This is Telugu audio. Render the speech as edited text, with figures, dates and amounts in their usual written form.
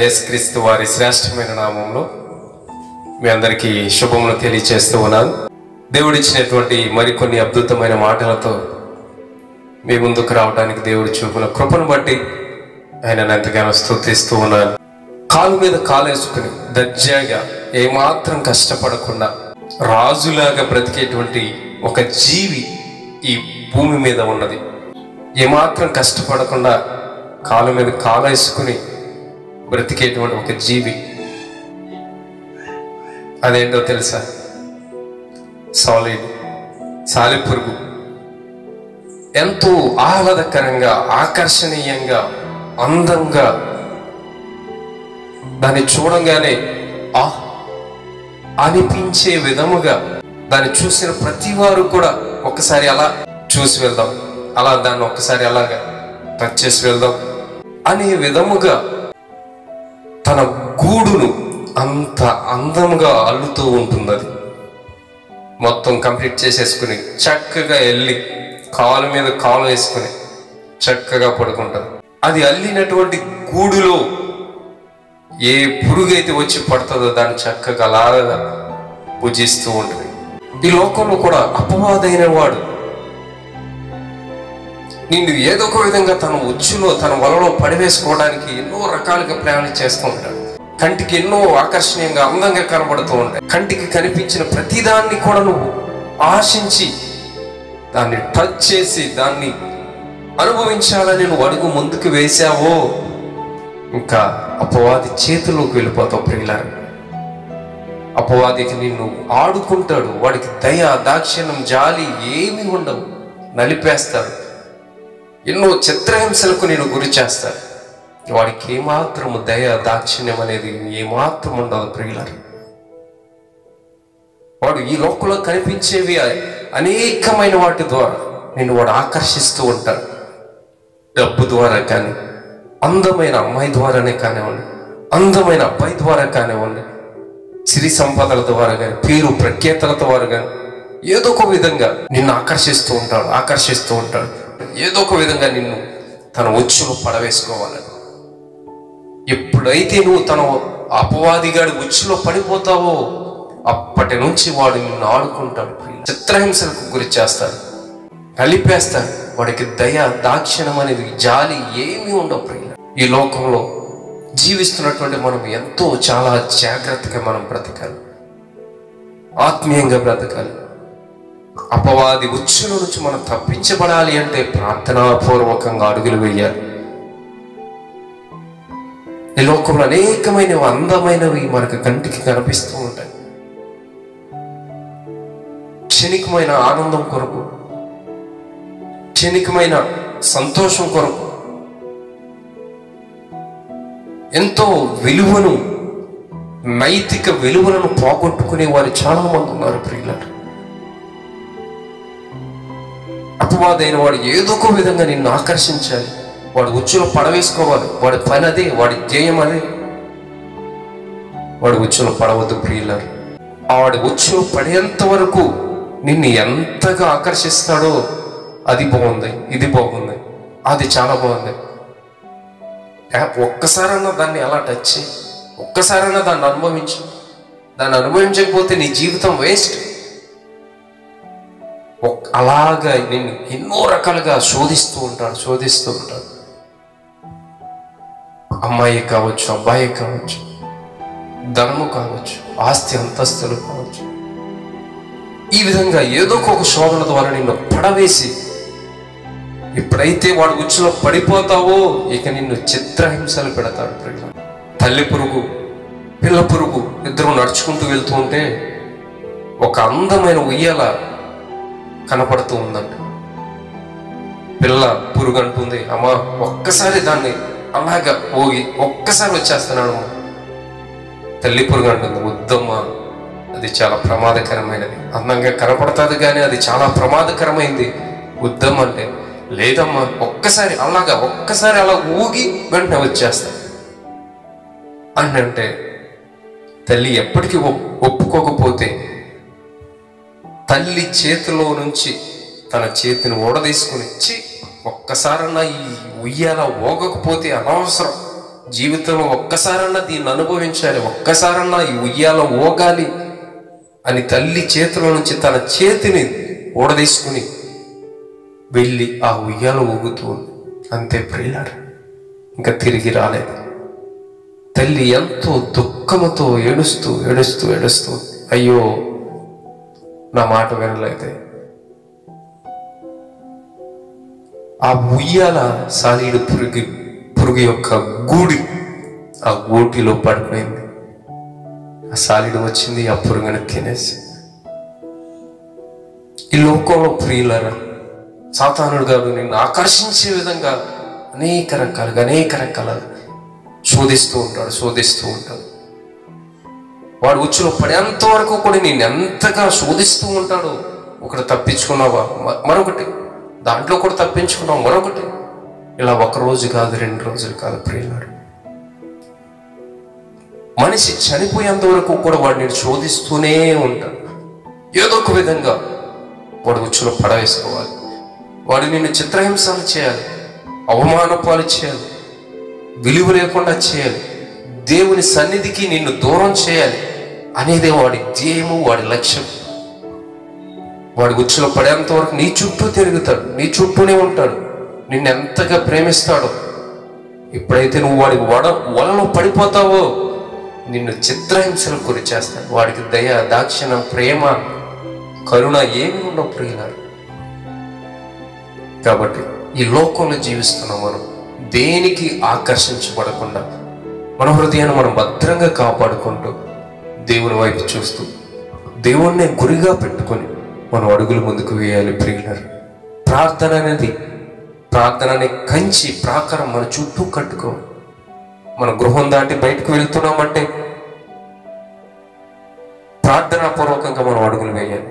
యేసుక్రీస్తు వారి శ్రేష్టమైన నామంలో మీ అందరికీ శుభములు తెలియజేస్తూ ఉన్నాను. దేవుడిచ్చినటువంటి మరికొన్ని అద్భుతమైన మాటలతో మీ ముందుకు రావడానికి దేవుడు చూపిన కృపను బట్టి ఆయనను ఎంతగానో స్తుతిస్తూ ఉన్నాను. కాలు మీద కాలేసుకుని దర్జాగా ఏమాత్రం కష్టపడకుండా రాజులాగా బ్రతికేటువంటి ఒక జీవి ఈ భూమి మీద ఉన్నది. ఏమాత్రం కష్టపడకుండా కాలు మీద కాలేసుకుని బ్రతికేటువంటి ఒక జీవి, అదేంటో తెలుసా? సాలెపురుగు. ఎంతో ఆహ్లాదకరంగా, ఆకర్షణీయంగా, అందంగా, దాన్ని చూడంగానే అనిపించే విధముగా దాన్ని చూసిన ప్రతి వారు కూడా ఒక్కసారి అలా చూసి వెళ్దాం, అలా దాన్ని ఒక్కసారి అలాగా టచ్ చేసి వెళ్దాం అనే విధముగా తన గూడును అంత అందముగా అల్లుతూ ఉంటుంది. అది మొత్తం కంప్లీట్ చేసేసుకుని చక్కగా వెళ్ళి కాలు మీద కాలు వేసుకుని చక్కగా పడుకుంటుంది. అది అల్లినటువంటి గూడులో ఏ పురుగైతే వచ్చి పడుతుందో దాన్ని చక్కగా అలాగా పూజిస్తూ ఉంటుంది. ఈ లోకంలో కూడా అపవాదైన వాడు నిన్ను ఏదో ఒక విధంగా తన ఉచ్చులో, తన వలలో పడివేసుకోవడానికి ఎన్నో రకాలుగా ప్రయాణం చేస్తూ ఉంటాడు. కంటికి ఎన్నో ఆకర్షణీయంగా, అందంగా కనబడుతూ ఉంటాయి. కంటికి కనిపించిన ప్రతిదాన్ని కూడా నువ్వు ఆశించి దాన్ని టచ్ చేసి దాన్ని అనుభవించాలని నువ్వు అడుగు ముందుకు వేసావో ఇంకా అపవాది చేతుల్లోకి వెళ్ళిపోతావు. ప్రియులారా, అపవాదికి నిన్ను ఆడుకుంటాడు. వాడికి దయ, దాక్షిణ్యం, జాలి ఏమీ ఉండవు. నలిపేస్తాడు. ఎన్నో చిత్రహింసలకు నేను గురి చేస్తాడు. వాడికి ఏమాత్రము దయ, దాక్షిణ్యం అనేది ఏమాత్రం ఉండదు. ప్రియులారా, వాడు ఈ లోకంలో కనిపించేవి అనేకమైన వాటి ద్వారా నేను వాడు ఆకర్షిస్తూ ఉంటాడు. డబ్బు ద్వారా కానీ, అందమైన అమ్మాయి ద్వారానే కానివ్వండి, అందమైన అబ్బాయి ద్వారా కానివ్వండి, సిరి సంపదల ద్వారా కానీ, పేరు ప్రఖ్యాతల ద్వారా కానీ ఏదో ఒక విధంగా నిన్ను ఆకర్షిస్తూ ఉంటాడు. ఏదో ఒక విధంగా నిన్ను తన ఉచ్చులో పడవేసుకోవాలని. ఎప్పుడైతే నువ్వు తన అపవాదిగాడి ఉచ్చులో పడిపోతావో అప్పటి నుంచి వాడు నిన్ను ఆడుకుంటాడు. చిత్రహింసలకు గురి చేస్తాడు, కలిపేస్తాడు. వాడికి దయ, దాక్షిణ్యం అనేది, జాలి ఏమీ ఉండవు. ప్రియుల, ఈ లోకంలో జీవిస్తున్నటువంటి మనం ఎంతో చాలా జాగ్రత్తగా మనం బ్రతకాలి, ఆత్మీయంగా బ్రతకాలి. అపవాది ఉచ్చుల నుంచి మనం తప్పించబడాలి అంటే ప్రార్థనాపూర్వకంగా అడుగులు వేయాలి. ఈ లోకంలో అనేకమైనవి, అందమైనవి మనకు కంటికి కనిపిస్తూ ఉంటాయి. క్షణికమైన ఆనందం కొరకు, క్షణికమైన సంతోషం కొరకు ఎంతో విలువను, నైతిక విలువలను పోగొట్టుకునే వారు చాలా మంది ఉన్నారు. ప్రియులారా, అపవాదైన వాడు ఏదో ఒక విధంగా నిన్ను ఆకర్షించాలి, వాడు ఉచ్చులో పడవేసుకోవాలి. వాడి పని అదే, వాడి ధ్యేయం అదే. వాడి ఉచ్చులో పడవద్దు. ప్రియులారా, వాడి ఉచ్చులో పడేంత వరకు నిన్ను ఎంతగా ఆకర్షిస్తాడో అది బాగుంది, ఇది బాగుంది, అది చాలా బాగుంది, ఒక్కసారన్నా దాన్ని అలా టచ్ చేయి, ఒక్కసారన్నా దాన్ని అనుభవించు. దాన్ని అనుభవించకపోతే నీ జీవితం వేస్ట్. అలాగా నేను ఎన్నో రకాలుగా శోధిస్తూ ఉంటాడు. అమ్మాయి కావచ్చు, అబ్బాయి కావచ్చు, ధనము కావచ్చు, ఆస్తి అంతస్తులు కావచ్చు, ఈ విధంగా ఏదో ఒక శోధన ద్వారా నిన్ను పడవేసి ఎప్పుడైతే వాడు ఉచ్చులో పడిపోతావో ఇక నిన్ను చిత్రహింసలు పెడతాడు. తల్లి పురుగు, పిల్ల పురుగు ఇద్దరు నడుచుకుంటూ వెళ్తూ ఉంటే ఒక అందమైన ఉయ్యాల కనపడుతూ ఉందంట. పిల్ల పురుగు అంటుంది, అమ్మా ఒక్కసారి దాన్ని అలాగా ఊగి ఒక్కసారి వచ్చేస్తున్నాను. తల్లి పురుగు అంటుంది, వద్దమ్మా, అది చాలా ప్రమాదకరమైనది. అందంగా కనపడుతుంది కానీ అది చాలా ప్రమాదకరమైంది, వద్దమ్మంటే, లేదమ్మా ఒక్కసారి అలా ఊగి వెంటనే వచ్చేస్తా అంటే తల్లి ఎప్పటికీ ఒప్పుకోకపోతే తల్లి చేతిలో నుంచి తన చేతిని ఓడదీసుకుని ఒక్కసారన్నా ఈ ఉయ్యాల ఊగకపోతే అనవసరం జీవితంలో ఒక్కసారన్నా దీన్ని అనుభవించాలి, ఒక్కసారన్నా ఈ ఉయ్యాల ఊగాలి అని తల్లి చేతిలో నుంచి తన చేతిని ఊడదీసుకుని వెళ్ళి ఆ ఉయ్యాల ఊగుతూ ఉంది. అంతే ప్రియులారా, ఇంకా తిరిగి రాలేదు. తల్లి ఎంతో దుఃఖముతో ఏడుస్తూ ఏడుస్తూ ఏడుస్తూ, అయ్యో నా మాట వినలేదే. ఆ ఉయ్యాల సాలీడు పురుగు యొక్క గూడి, ఆ గూటిలో పడిపోయింది. ఆ సాలీడు వచ్చింది, ఆ పురుగుని తినేసి. ఈ లోకంలో ప్రియులరా, సాతానుడు గారు నిన్ను ఆకర్షించే విధంగా అనేక రకాలుగా శోధిస్తూ ఉంటాడు. వాడు ఉచ్చులో పడేంత వరకు కూడా నేను ఎంతగా శోధిస్తూ ఉంటాడు. ఒకటి తప్పించుకున్నావా, మరొకటి దాంట్లో కూడా తప్పించుకున్నావు, మరొకటి. ఇలా 1 రోజు కాదు, 2 రోజులు కాదు ప్రియులారు. మనిషి చనిపోయేంత వరకు కూడా వాడు నేను శోధిస్తూనే ఉంటాడు. ఏదో ఒక విధంగా వాడు ఉచ్చులో పడవేసుకోవాలి, వాడు నిన్ను చిత్రహింసలు చేయాలి, అవమానపాలు చేయాలి, విలువ లేకుండా చేయాలి, దేవుని సన్నిధికి నిన్ను దూరం చేయాలి అనేదే వాడి ధ్యేయము, వాడి లక్ష్యం. వాడి ఉచ్చులో పడేంత వరకు నీ చుట్టూ తిరుగుతాడు, నీ చుట్టూనే ఉంటాడు, నిన్ను ఎంతగా ప్రేమిస్తాడో. ఎప్పుడైతే నువ్వు వాడి వలలో పడిపోతావో నిన్ను చిత్రహింసలకు గురి చేస్తాడు. వాడికి దయ, దాక్షిణ్యం, ప్రేమ, కరుణ ఏమి ఉండవు ప్రియులారు. కాబట్టి ఈ లోకంలో జీవిస్తున్నాం మనం. దేనికి ఆకర్షించబడకుండా మన హృదయాన్ని మనం భద్రంగా కాపాడుకుంటూ దేవుని వైపు చూస్తూ దేవుణ్ణి గురిగా పెట్టుకొని మనం అడుగులు ముందుకు వేయాలి ప్రియులారు. ప్రార్థన అనే కంచి ప్రాకారం మన చుట్టూ కట్టుకో. మన గృహం దాటి బయటకు వెళ్తున్నామంటే ప్రార్థనాపూర్వకంగా మనం అడుగులు వేయాలి.